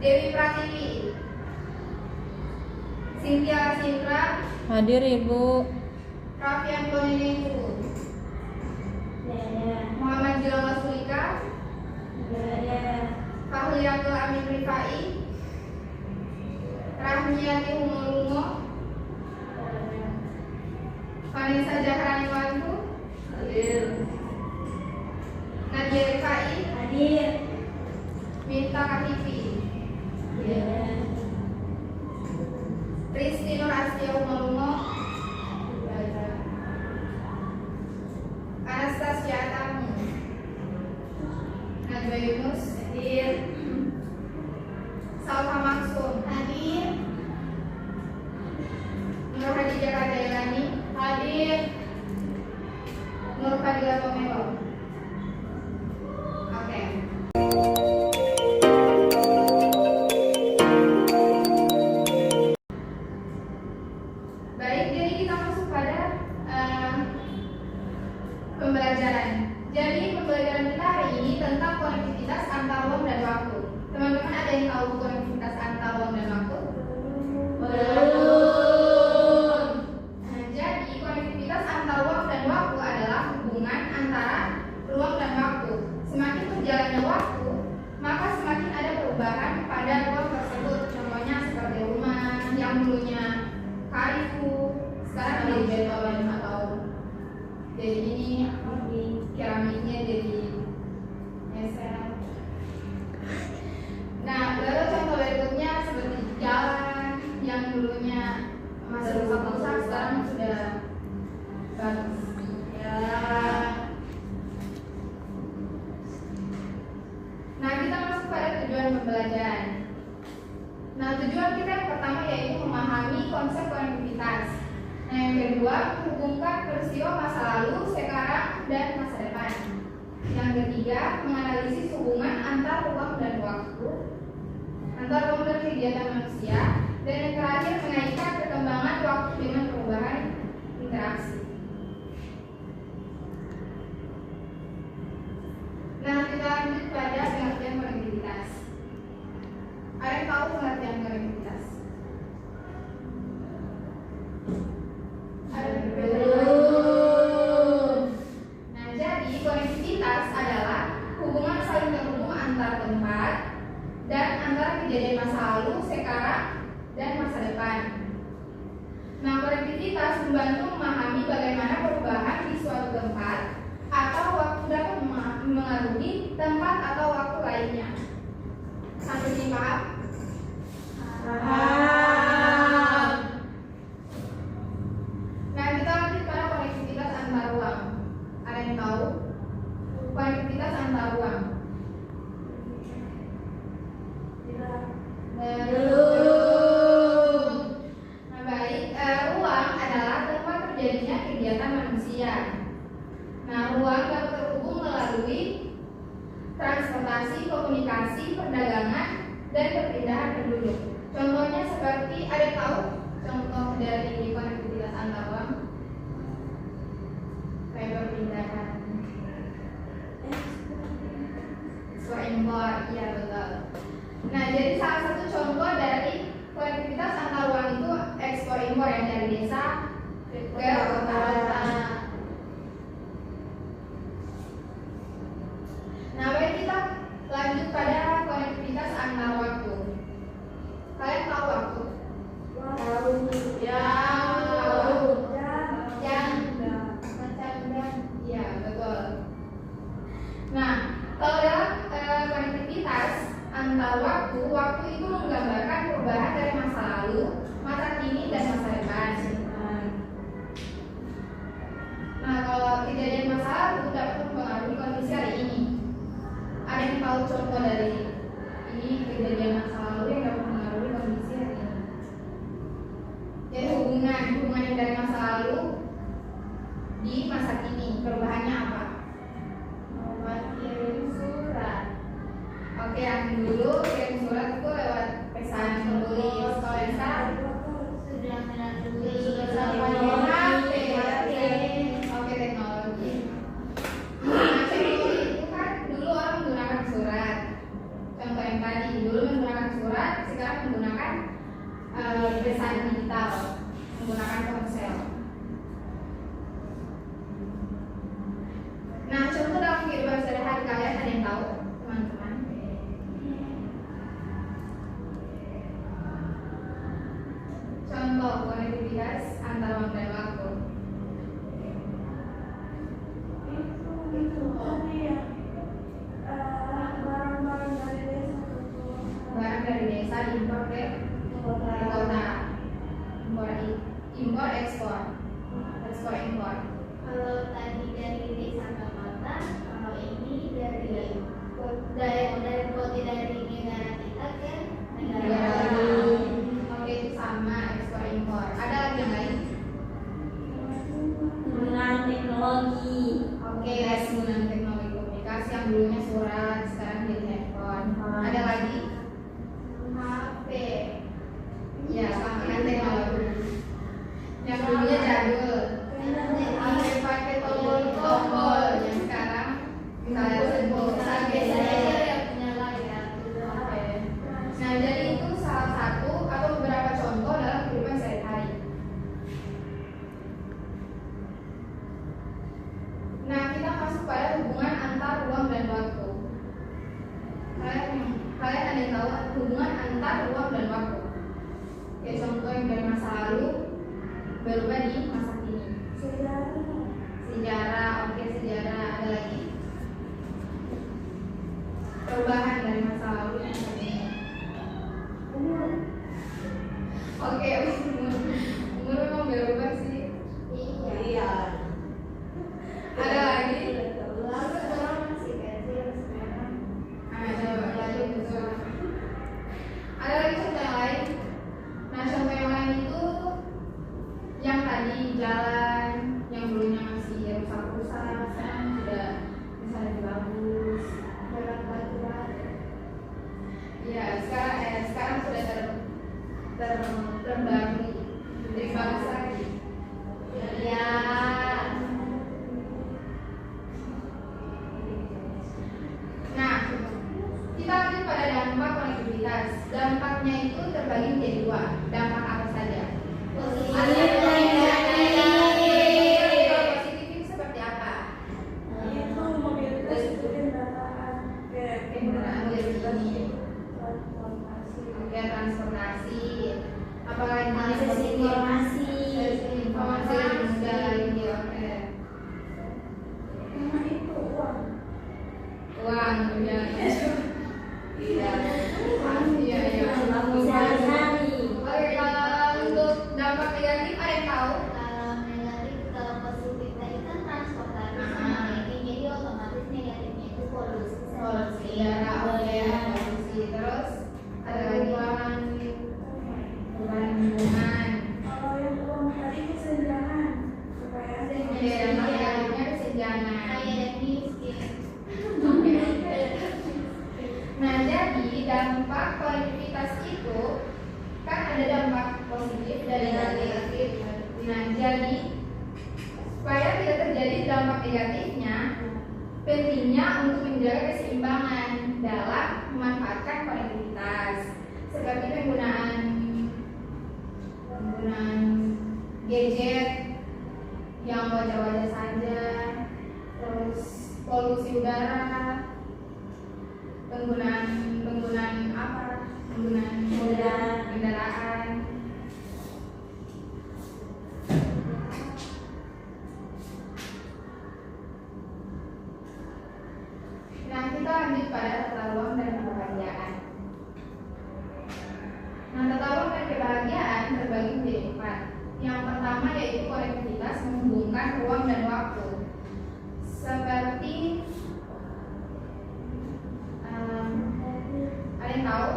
Dewi Pratiwi. Cynthia Sindra. Hadir Ibu. Raffian Konenengku. Muhammad Jilal Sulika. Fahliatul Amin Rifai. Rahmiati Humulumo. Vanessa Jahrani Wantu. Hadir. Nadia Rifai. Hadir. Minta Katifi. Rizky Nur Astia Humulumo. Anastasia Atamu. Najwa Yunus. Hadir. Salma Maksum. Hadir. Nur Hadijah Kadailani. Hadir. Nur Fadila Tomelo. Oke. Baik, jadi kita masuk pada pembelajaran. Jadi pembelajaran kita hari ini tentang konektivitas antar ruang dan waktu. Teman-teman ada yang tahu konektivitas antar ruang dan waktu? Belum. Nah, jadi konektivitas antar ruang dan waktu adalah hubungan antara ruang dan waktu. Semakin berjalannya waktu, maka semakin ada perubahan pada ruang tersebut. Contohnya seperti rumah yang dulunya kayu, sekarang jadi beton atau jadi ini keramiknya jadi geser. Nah, lalu contoh berikutnya seperti jalan yang dulunya masih rusak-rusak sekarang sudah bagus. Ya. Nah, kita masuk pada tujuan pembelajaran. Nah, tujuan kita yang pertama yaitu memahami konsep konektivitas. Nah, yang kedua, menghubungkan peristiwa masa lalu, sekarang, dan masa depan. Yang ketiga, menganalisis hubungan antar ruang dan waktu, antar ruang dan kegiatan manusia. Dan yang terakhir, mengaitkan perkembangan waktu dengan perubahan interaksi. Nah, kita lanjut pada pengertian konektivitas. Ada yang tahu pengertian konektivitas? Belum. Nah, jadi konektivitas adalah hubungan saling terhubung antar tempat dan antara kejadian masa lalu, sekarang, dan masa depan. Nah, konektivitas membantu memahami bagaimana perubahan di suatu tempat atau waktu dapat mengaruhi tempat atau waktu lainnya. Sampai sini paham? Paham. Nah, kita lanjut pada konektivitas antar ruang. Ada yang tahu? Konektivitas antar ruang. Belum. Nah, baik, ruang adalah tempat terjadinya kegiatan manusia. Nah, ruang dapat terhubung melalui transportasi, komunikasi, perdagangan, dan perpindahan penduduk. Contohnya seperti, ada yang tahu contoh dari konektivitas antar ruang? Kayak perpindahan ekspor impor, iya betul. Nah, jadi salah satu contoh dari konektivitas antar ruang itu ekspor impor yang dari desa ke kota. Nah, baik, kita lanjut pada konektivitas antar waktu. Kalian tahu waktu? Tahu. Ya, Tahu. yang macam dan iya betul. Nah, kalau dalam konektivitas antar waktu, waktu itu menggambarkan perubahan dari masa lalu, masa kini, dan masa depan. Nah, kalau kejadian masa lalu dapat mempengaruhi kondisi hari ini. Ada yang tahu contoh dari ini kejadian masa lalu yang dapat mempengaruhi kondisi hari ini? Jadi hubungan yang dari masa lalu di masa kini, perubahannya apa? Kirim surat. Oke, yang dulu kirim surat itu lewat pesan tertulis. Kalau yang sekarang Sudah melalui Oke, teknologi. Nah, teknologi itu kan dulu orang menggunakan surat. Contoh yang tadi, dulu menggunakan surat. bisa impor ke kota. Impor ekspor impor. Kalau tadi dari desa ke kota, kalau ini dari kota dari negara kita ke negara lain. Oke, itu sama ekspor impor. Ada lagi yang lain? Penggunaan teknologi. Oke, penggunaan teknologi komunikasi yang dulunya surat sekarang jadi handphone. Ada lagi? HP. Ya, penggunaan teknologi. Yang dulunya jadul. Pakai tombol yang sekarang saya sentuh Oke. Nah, jadi itu salah satu atau beberapa contoh dalam kehidupan sehari-hari. Nah, kita masuk pada hubungan antar ruang dan waktu. Kalian ada yang tahu hubungan antar ruang dan waktu? Kayak contoh yang dari masa lalu berubah di masa kini. Sejarah, oke, sejarah. Ada lagi? Perubahan dari masa lalu yang masa kini. Oke, umur memang berubah sih. Iya. Ada lagi? Lalu orang masih kecil sekarang. Ada lagi, betul. Ada lagi contoh yang lain? Nah, contoh yang lain itu yang tadi jalan yang dulunya masih rusak-rusak, sekarang sudah bisa lebih bagus. Jalan batu-batu. Ya, sekarang sudah terbaru, lebih bagus lagi. Ya. Nah, kita lanjut pada dampak konektivitas. Dampaknya itu terbagi menjadi dua. Dampak apa saja? Ada yang positif itu seperti apa? Itu mobilitas itu kendaraan Kendaraan listrik. transportasi. Oke, transportasi. Apalagi Akses informasi. informasi lebih mudah lagi. Oke. Sama itu uang. Uang ya. Iya. Iya. Sehari-hari. Oke, kalau untuk dampak negatif ada yang tahu? Kalau negatif, kalau positif tadi kan transportasi Ah. sama ini, jadi otomatis negatifnya itu polusi. Polusi udara, oke, polusi. Terus ada lagi perubahan lingkungan. Kalau yang uang tadi kesenjangan supaya Oke, dampak negatifnya kesenjangan. Kayak yang miskin. Oke. Nah, jadi dampak konektivitas itu kan ada dampak positif dan negatif. Nah, jadi supaya tidak terjadi dampak negatifnya, pentingnya untuk menjaga keseimbangan dalam memanfaatkan konektivitas, seperti penggunaan gadget yang wajar-wajar saja, terus polusi udara, penggunaan kendaraan. Nah, kita lanjut pada tata ruang dan kebahagiaan. Nah, tata ruang dan kebahagiaan terbagi menjadi 4. Yang pertama yaitu konektivitas menghubungkan ruang dan waktu. Seperti ada yang tahu?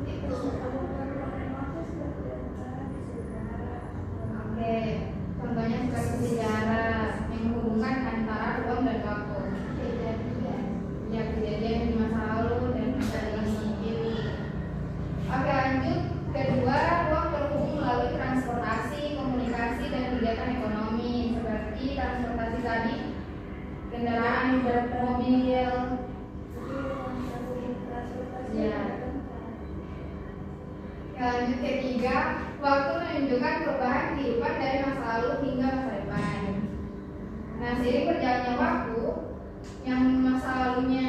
itu Oke, contohnya seperti sejarah yang menghubungkan antara ruang dan waktu. Ya, kejadian di masa lalu dan masa kini. Oke, lanjut. Kedua, ruang terhubung melalui transportasi, komunikasi, dan kegiatan ekonomi seperti transportasi tadi, kendaraan bermobil. Ya. Lanjut ketiga, waktu menunjukkan perubahan kehidupan dari masa lalu hingga masa depan. Nah, seiring berjalannya waktu, yang masa lalunya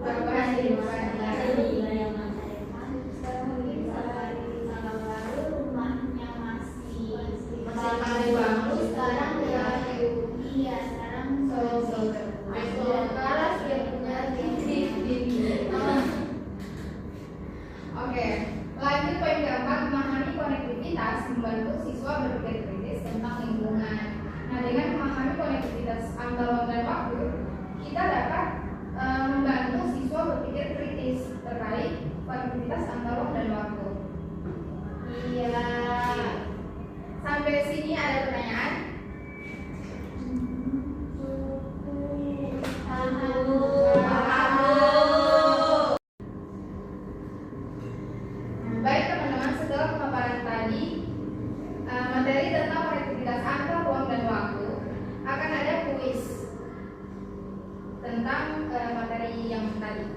perubahan kehidupan. Sekarang siswa berpikir kritis tentang lingkungan. Nah, dengan memahami konektivitas antar ruang dan waktu, kita dapat membantu siswa berpikir kritis terkait konektivitas antar ruang dan waktu. Iya. Sampai sini ada pertanyaan? Baik teman-teman, setelah pemaparan tadi materi tentang konektivitas antar ruang dan waktu, akan ada kuis tentang materi yang tadi.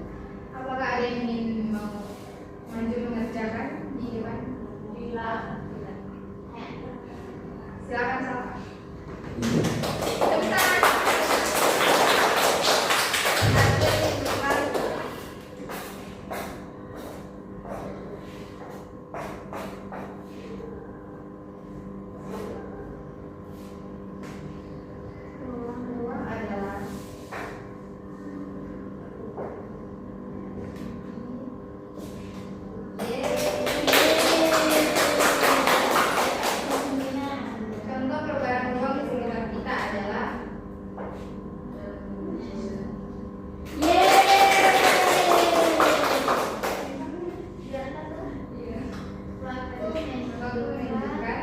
Apakah ada yang ingin mau maju mengerjakan di depan? Silakan Salma. Tepuk tangan. Ruang adalah contoh perubahan ruang di sekitar kita adalah waktu menunjukkan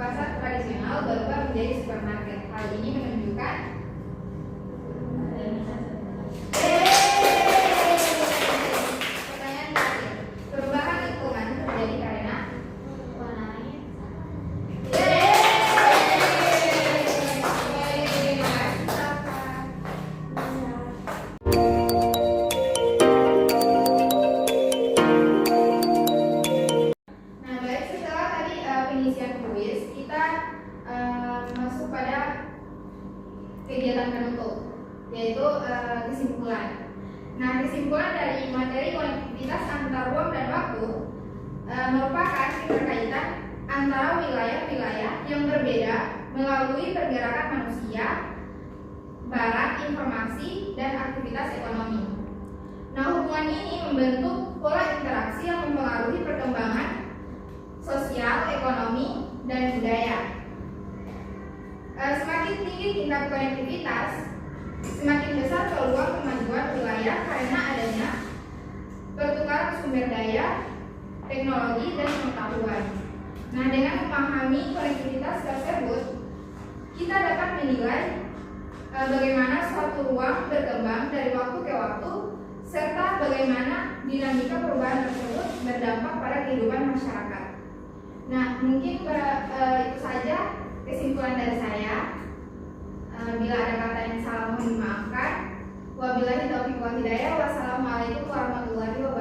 pasar tradisional berubah menjadi supermarket. Hal ini menunjukkan pertanyaan terakhir. Perubahan lingkungan terjadi karena Nah, baik, setelah tadi pengisian kuis, kita masuk pada kegiatan penutup, yaitu kesimpulan. Nah, kesimpulan dari materi konektivitas antar ruang dan waktu merupakan keterkaitan antara wilayah-wilayah yang berbeda melalui pergerakan manusia, barang, informasi, dan aktivitas ekonomi. Nah, hubungan ini membentuk pola interaksi yang mempengaruhi perkembangan sosial, ekonomi, dan budaya. Semakin tinggi tingkat konektivitas, semakin besar peluang kemajuan wilayah karena adanya pertukaran sumber daya, teknologi, dan pengetahuan. Nah, dengan memahami konektivitas tersebut, kita dapat menilai bagaimana suatu ruang berkembang dari waktu ke waktu, serta bagaimana dinamika perubahan tersebut berdampak pada kehidupan masyarakat. Nah, mungkin itu saja kesimpulan dari saya. Bila ada kata yang salah mohon dimaafkan. Wabillahi taufiq wal hidayah. Wassalamualaikum warahmatullahi wabarakatuh.